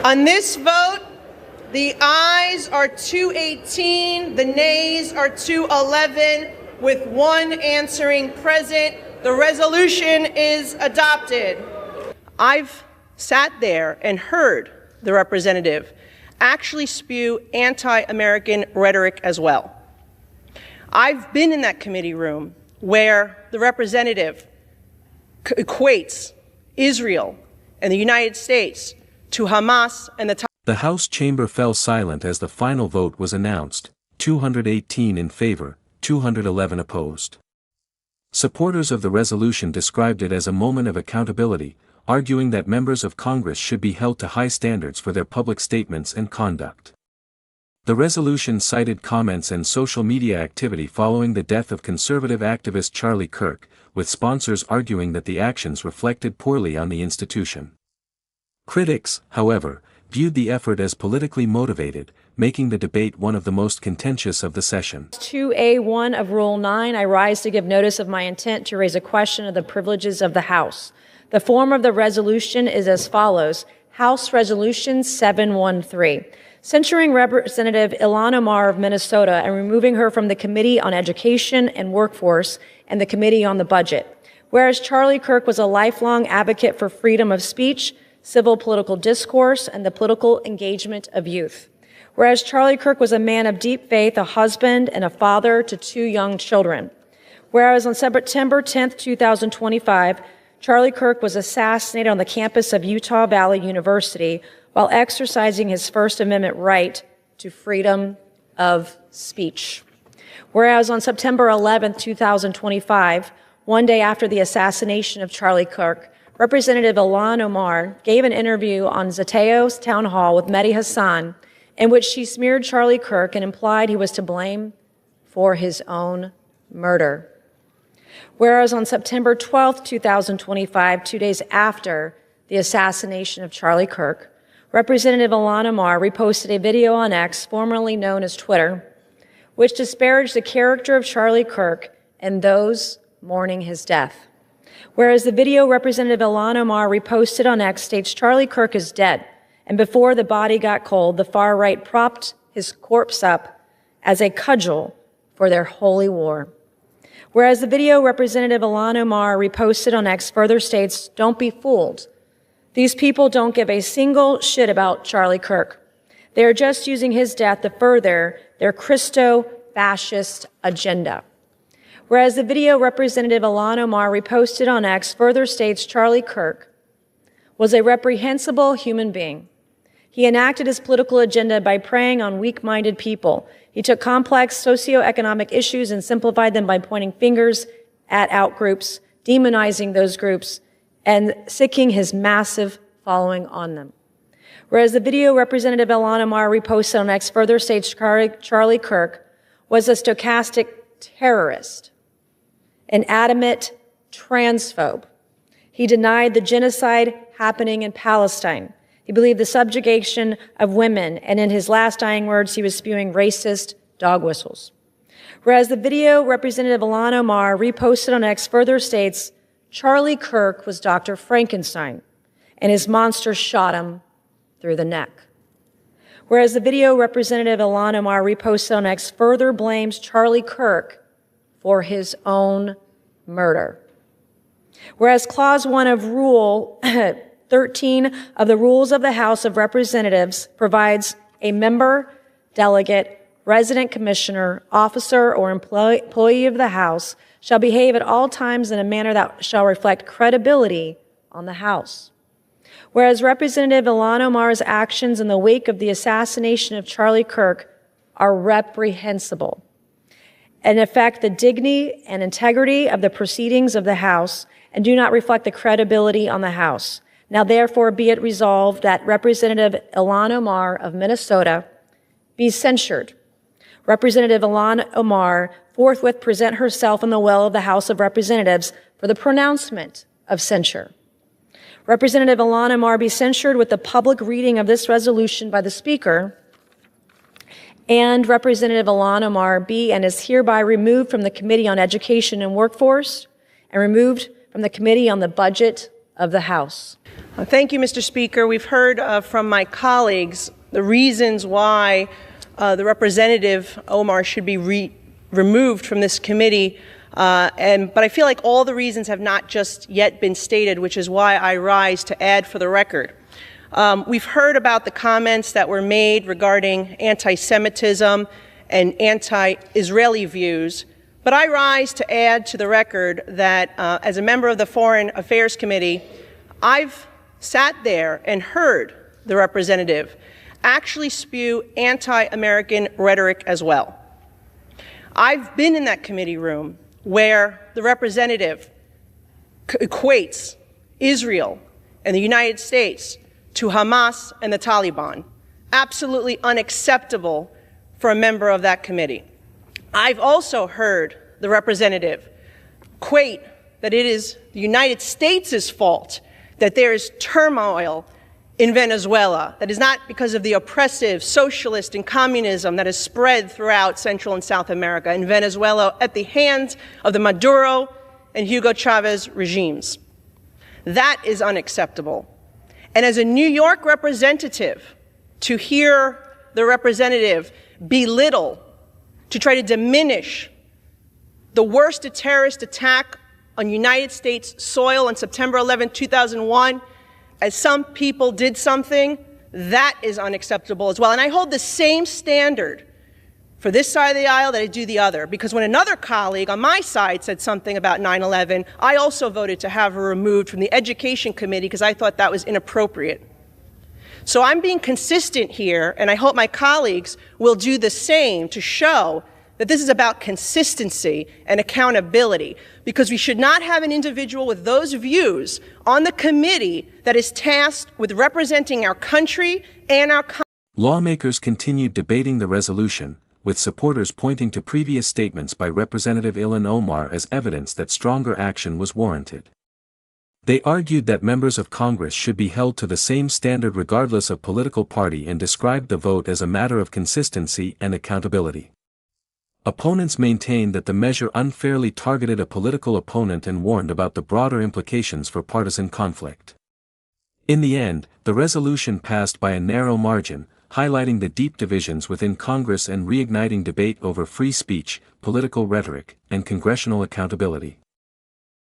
On this vote, the ayes are 218, the nays are 211, with one answering present. The resolution is adopted. I've sat there and heard the representative actually spew anti-American rhetoric as well. I've been in that committee room where the representative equates Israel and the United States to Hamas and the The House chamber fell silent as the final vote was announced, 218 in favor, 211 opposed. Supporters of the resolution described it as a moment of accountability, arguing that members of Congress should be held to high standards for their public statements and conduct. The resolution cited comments and social media activity following the death of conservative activist Charlie Kirk, with sponsors arguing that the actions reflected poorly on the institution. Critics, however, viewed the effort as politically motivated, making the debate one of the most contentious of the session. 2A1 of Rule 9, I rise to give notice of my intent to raise a question of the privileges of the House. The form of the resolution is as follows. House Resolution 713, censuring Representative Ilhan Omar of Minnesota and removing her from the Committee on Education and Workforce and the Committee on the Budget. Whereas Charlie Kirk was a lifelong advocate for freedom of speech, civil political discourse, and the political engagement of youth. Whereas Charlie Kirk was a man of deep faith, a husband, and a father to 2 young children. Whereas on September 10, 2025, Charlie Kirk was assassinated on the campus of Utah Valley University while exercising his First Amendment right to freedom of speech. Whereas on September 11, 2025, one day after the assassination of Charlie Kirk, Representative Ilhan Omar gave an interview on Zateo's town hall with Mehdi Hassan in which she smeared Charlie Kirk and implied he was to blame for his own murder. Whereas on September 12, 2025, 2 days after the assassination of Charlie Kirk, Representative Ilhan Omar reposted a video on X, formerly known as Twitter, which disparaged the character of Charlie Kirk and those mourning his death. Whereas the video Representative Ilhan Omar reposted on X states Charlie Kirk is dead, and before the body got cold, the far right propped his corpse up as a cudgel for their holy war. Whereas the video Representative Ilhan Omar reposted on X further states, don't be fooled. These people don't give a single shit about Charlie Kirk. They are just using his death to further their Christo-fascist agenda. Whereas the video Representative Ilhan Omar reposted on X further states Charlie Kirk was a reprehensible human being. He enacted his political agenda by preying on weak-minded people. He took complex socioeconomic issues and simplified them by pointing fingers at outgroups, demonizing those groups, and sicking his massive following on them. Whereas the video Representative Ilhan Omar reposted on X further states Charlie Kirk was a stochastic terrorist, an adamant transphobe. He denied the genocide happening in Palestine. He believed the subjugation of women, and in his last dying words, he was spewing racist dog whistles. Whereas the video Representative Ilhan Omar reposted on X further states, Charlie Kirk was Dr. Frankenstein, and his monster shot him through the neck. Whereas the video Representative Ilhan Omar reposted on X further blames Charlie Kirk for his own murder. Whereas Clause 1 of Rule 13 of the Rules of the House of Representatives provides a member, delegate, resident commissioner, officer, or employee of the House shall behave at all times in a manner that shall reflect credibility on the House. Whereas Representative Ilhan Omar's actions in the wake of the assassination of Charlie Kirk are reprehensible and affect the dignity and integrity of the proceedings of the House and do not reflect the credibility on the House. Now, therefore, be it resolved that Representative Ilhan Omar of Minnesota be censured. Representative Ilhan Omar forthwith present herself in the well of the House of Representatives for the pronouncement of censure. Representative Ilhan Omar be censured with the public reading of this resolution by the Speaker, and Representative Ilhan Omar be and is hereby removed from the Committee on Education and Workforce and removed from the Committee on the Budget of the House. Thank you, Mr. Speaker. We've heard from my colleagues the reasons why the Representative Omar should be removed from this committee, but I feel like all the reasons have not just yet been stated, which is why I rise to add for the record. We've heard about the comments that were made regarding anti-Semitism and anti-Israeli views, but I rise to add to the record that as a member of the Foreign Affairs Committee, I've sat there and heard the representative actually spew anti-American rhetoric as well. I've been in that committee room where the representative equates Israel and the United States to Hamas and the Taliban. Absolutely unacceptable for a member of that committee. I've also heard the representative equate that it is the United States' fault that there is turmoil in Venezuela, that is not because of the oppressive socialist and communism that has spread throughout Central and South America in Venezuela at the hands of the Maduro and Hugo Chavez regimes. That is unacceptable. And as a New York representative, to hear the representative belittle, to try to diminish the worst terrorist attack on United States soil on September 11, 2001, as some people did something, that is unacceptable as well. And I hold the same standard for this side of the aisle that I do the other, because when another colleague on my side said something about 9/11, I also voted to have her removed from the Education Committee because I thought that was inappropriate. So I'm being consistent here, and I hope my colleagues will do the same to show that this is about consistency and accountability, because we should not have an individual with those views on the committee that is tasked with representing our country and our Lawmakers continued debating the resolution, with supporters pointing to previous statements by Representative Ilhan Omar as evidence that stronger action was warranted. They argued that members of Congress should be held to the same standard regardless of political party and described the vote as a matter of consistency and accountability. Opponents maintained that the measure unfairly targeted a political opponent and warned about the broader implications for partisan conflict. In the end, the resolution passed by a narrow margin, highlighting the deep divisions within Congress and reigniting debate over free speech, political rhetoric, and congressional accountability.